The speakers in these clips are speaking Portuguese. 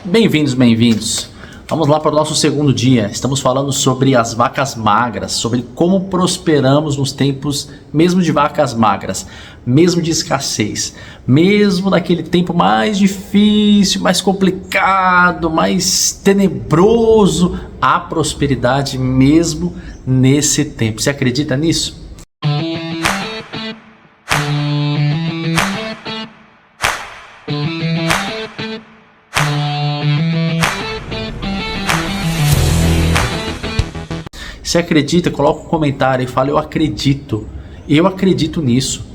Bem-vindos, bem-vindos. Vamos lá para o nosso segundo dia. Estamos falando sobre as vacas magras, sobre como prosperamos nos tempos mesmo de vacas magras, mesmo de escassez, mesmo naquele tempo mais difícil, mais complicado, mais tenebroso, há prosperidade mesmo nesse tempo. Você acredita nisso? Se acredita, coloca um comentário e fala: eu acredito nisso.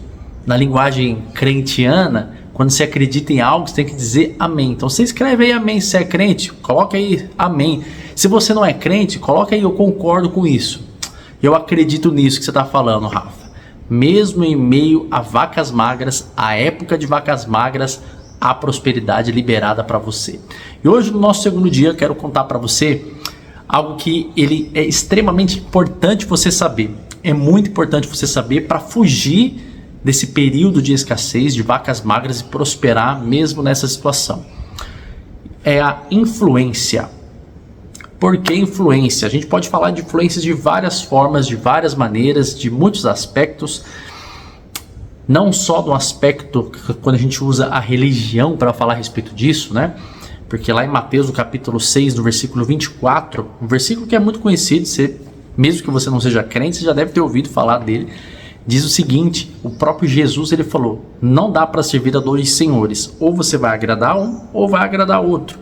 Na linguagem crentiana, quando você acredita em algo, você tem que dizer amém. Então você escreve aí amém se é crente, coloca aí amém. Se você não é crente, coloca aí eu concordo com isso. Eu acredito nisso que você está falando, Rafa. Mesmo em meio a vacas magras, a época de vacas magras, há prosperidade liberada para você. E hoje no nosso segundo dia eu quero contar para você algo que ele é extremamente importante você saber. É muito importante você saber para fugir desse período de escassez, de vacas magras e prosperar mesmo nessa situação. É a influência. Por que influência? A gente pode falar de influências de várias formas, de várias maneiras, de muitos aspectos. Não só no aspecto quando a gente usa a religião para falar a respeito disso, né? Porque lá em Mateus, no capítulo 6, no versículo 24, um versículo que é muito conhecido, mesmo que você não seja crente, você já deve ter ouvido falar dele, diz o seguinte: o próprio Jesus ele falou, não dá para servir a dois senhores, ou você vai agradar um, ou vai agradar outro.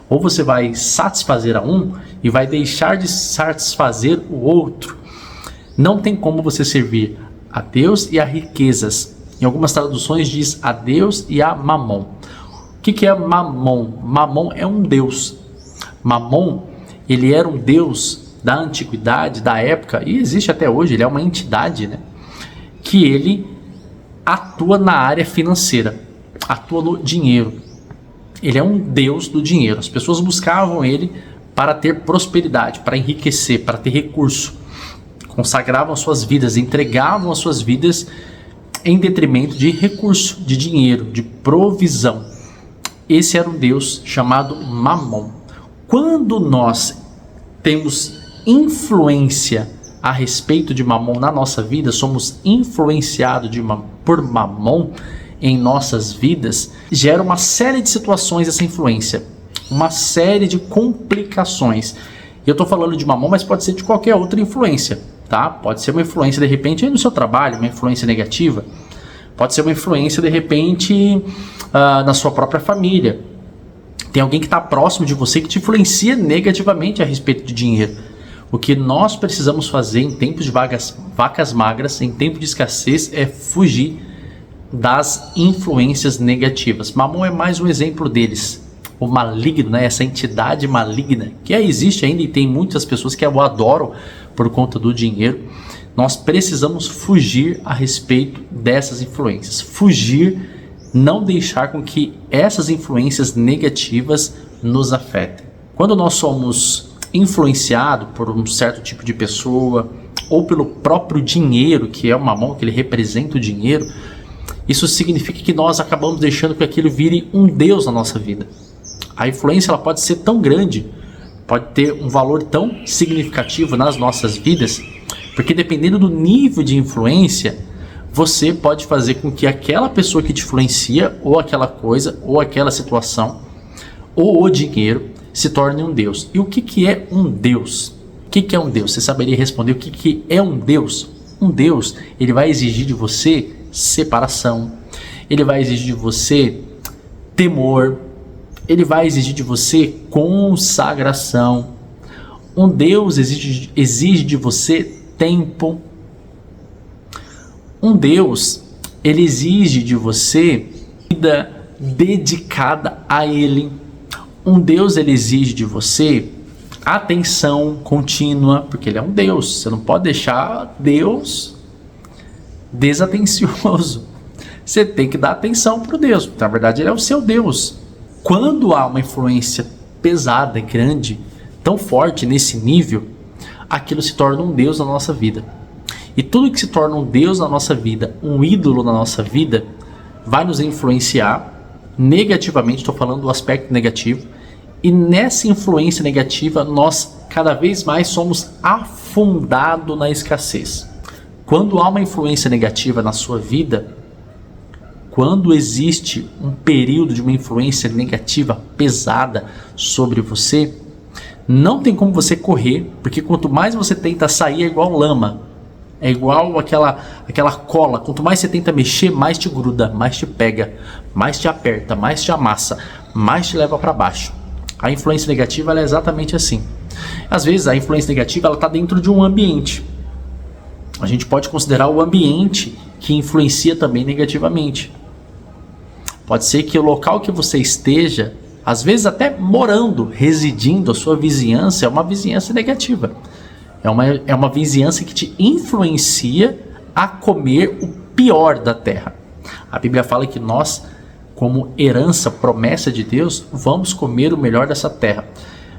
Ou você vai satisfazer a um e vai deixar de satisfazer o outro. Não tem como você servir a Deus e a riquezas. Em algumas traduções diz a Deus e a Mamon. O que é Mamon? Mamon é um deus. Mamon, ele era um deus da antiguidade, da época, e existe até hoje, ele é uma entidade, né? Que ele atua na área financeira, atua no dinheiro. Ele é um deus do dinheiro. As pessoas buscavam ele para ter prosperidade, para enriquecer, para ter recurso. Consagravam suas vidas, entregavam as suas vidas em detrimento de recurso, de dinheiro, de provisão. Esse era um deus chamado Mamon. Quando nós temos influência a respeito de Mamon na nossa vida, somos influenciados por Mamon em nossas vidas, gera uma série de situações essa influência, uma série de complicações. Eu estou falando de Mamon, mas pode ser de qualquer outra influência, tá? Pode ser uma influência de repente no seu trabalho, uma influência negativa. Pode ser uma influência, de repente, na sua própria família. Tem alguém que está próximo de você que te influencia negativamente a respeito de dinheiro. O que nós precisamos fazer em tempos de vacas magras, em tempo de escassez, é fugir das influências negativas. Mamon é mais um exemplo deles. O maligno, né? Essa entidade maligna, que existe ainda e tem muitas pessoas que o adoram por conta do dinheiro. Nós precisamos fugir a respeito dessas influências. Fugir, não deixar com que essas influências negativas nos afetem. Quando nós somos influenciados por um certo tipo de pessoa, ou pelo próprio dinheiro, que é o Mamon, que ele representa o dinheiro, isso significa que nós acabamos deixando que aquilo vire um Deus na nossa vida. A influência ela pode ser tão grande, pode ter um valor tão significativo nas nossas vidas, porque dependendo do nível de influência, você pode fazer com que aquela pessoa que te influencia, ou aquela coisa, ou aquela situação, ou o dinheiro, se torne um Deus. E o que é um Deus? O que é um Deus? Você saberia responder o que é um Deus? Um Deus, ele vai exigir de você separação, ele vai exigir de você temor, ele vai exigir de você consagração. Um Deus exige de você tempo. Um Deus, ele exige de você vida dedicada a ele. Um Deus, ele exige de você atenção contínua, porque ele é um Deus. Você não pode deixar Deus desatencioso. Você tem que dar atenção para o Deus, porque na verdade ele é o seu Deus. Quando há uma influência pesada, grande, tão forte nesse nível, aquilo se torna um Deus na nossa vida. E tudo que se torna um Deus na nossa vida, um ídolo na nossa vida, vai nos influenciar negativamente, estou falando do aspecto negativo, E nessa influência negativa, nós cada vez mais somos afundados na escassez. Quando há uma influência negativa na sua vida, quando existe um período de uma influência negativa pesada sobre você, não tem como você correr, porque quanto mais você tenta sair é igual lama, é igual aquela cola. Quanto mais você tenta mexer, mais te gruda, mais te pega, mais te aperta, mais te amassa, mais te leva para baixo. A influência negativa ela é exatamente assim. Às vezes a influência negativa ela está dentro de um ambiente. A gente pode considerar o ambiente que influencia também negativamente. Pode ser que o local que você esteja, às vezes até morando, residindo, a sua vizinhança é uma vizinhança negativa. É uma vizinhança que te influencia a comer o pior da terra. A Bíblia fala que nós, como herança, promessa de Deus, vamos comer o melhor dessa terra.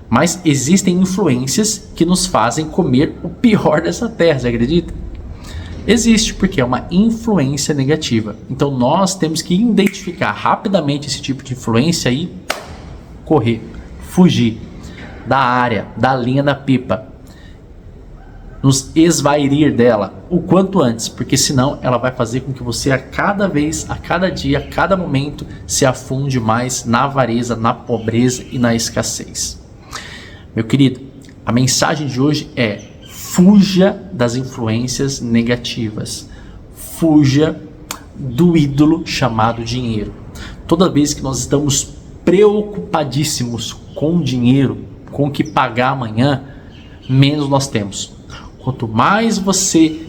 Mas existem influências que nos fazem comer o pior dessa terra, você acredita? Existe, porque é uma influência negativa. Então nós temos que identificar rapidamente esse tipo de influência e correr, fugir da área, da linha da pipa, nos esvairir dela o quanto antes, porque senão ela vai fazer com que você a cada vez, a cada dia, a cada momento se afunde mais na avareza, na pobreza e na escassez. Meu querido, a mensagem de hoje é: fuja das influências negativas, fuja do ídolo chamado dinheiro. Toda vez que nós estamos preocupadíssimos com dinheiro, com o que pagar amanhã, menos nós temos. Quanto mais você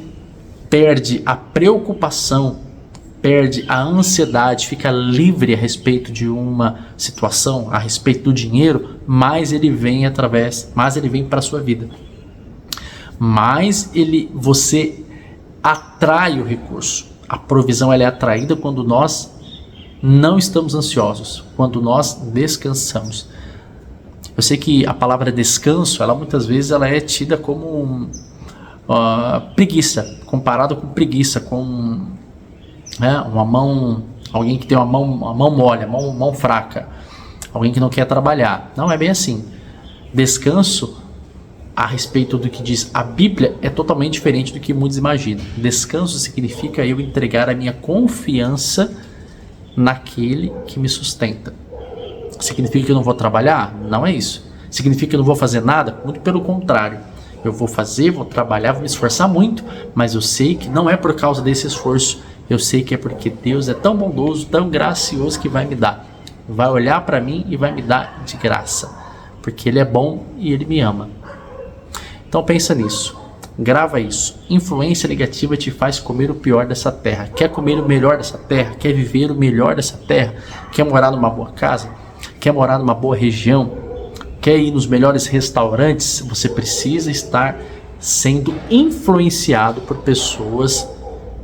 perde a preocupação, perde a ansiedade, fica livre a respeito de uma situação, a respeito do dinheiro, mais ele vem para a sua vida. Mais você atrai o recurso. A provisão ela é atraída quando nós não estamos ansiosos, quando nós descansamos. Eu sei que a palavra descanso, muitas vezes ela é tida como preguiça, comparado com preguiça, com uma mão, alguém que tem uma mão mole, mão fraca, alguém que não quer trabalhar. Não é bem assim. Descanso, a respeito do que diz a Bíblia, é totalmente diferente do que muitos imaginam. Descanso significa eu entregar a minha confiança naquele que me sustenta. Significa que eu não vou trabalhar? Não é isso. Significa que eu não vou fazer nada? Muito pelo contrário. Eu vou fazer, vou trabalhar, vou me esforçar muito, mas eu sei que não é por causa desse esforço. Eu sei que é porque Deus é tão bondoso, tão gracioso que vai me dar. Vai olhar para mim e vai me dar de graça. Porque Ele é bom e Ele me ama. Então pensa nisso. Grava isso. Influência negativa te faz comer o pior dessa terra. Quer comer o melhor dessa terra? Quer viver o melhor dessa terra? Quer morar numa boa casa? Quer morar numa boa região? Quer ir nos melhores restaurantes? Você precisa estar sendo influenciado por pessoas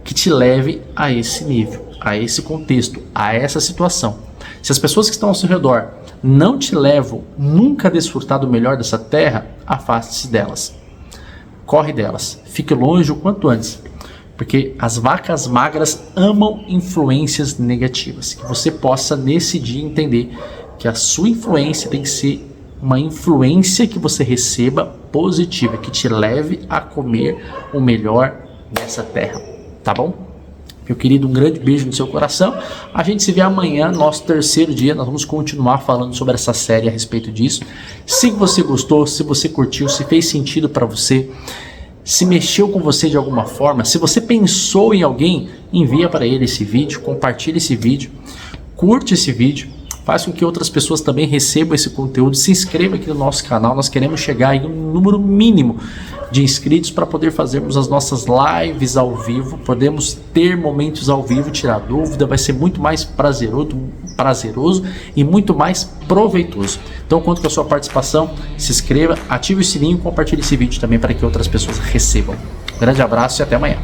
que te levem a esse nível, a esse contexto, a essa situação. Se as pessoas que estão ao seu redor não te levam nunca a desfrutar do melhor dessa terra, afaste-se delas. Corre delas. Fique longe o quanto antes. Porque as vacas magras amam influências negativas. Que você possa nesse dia entender que a sua influência tem que ser uma influência que você receba positiva, que te leve a comer o melhor dessa terra, tá bom? Meu querido, um grande beijo no seu coração. A gente se vê amanhã, nosso terceiro dia. Nós vamos continuar falando sobre essa série a respeito disso. Se você gostou, se você curtiu, se fez sentido para você, se mexeu com você de alguma forma, se você pensou em alguém, envia para ele esse vídeo, compartilha esse vídeo, curte esse vídeo. Faz com que outras pessoas também recebam esse conteúdo. Se inscreva aqui no nosso canal. Nós queremos chegar em um número mínimo de inscritos para poder fazermos as nossas lives ao vivo. Podemos ter momentos ao vivo, tirar dúvida. Vai ser muito mais prazeroso e muito mais proveitoso. Então, conto com a sua participação. Se inscreva, ative o sininho e compartilhe esse vídeo também para que outras pessoas recebam. Grande abraço e até amanhã.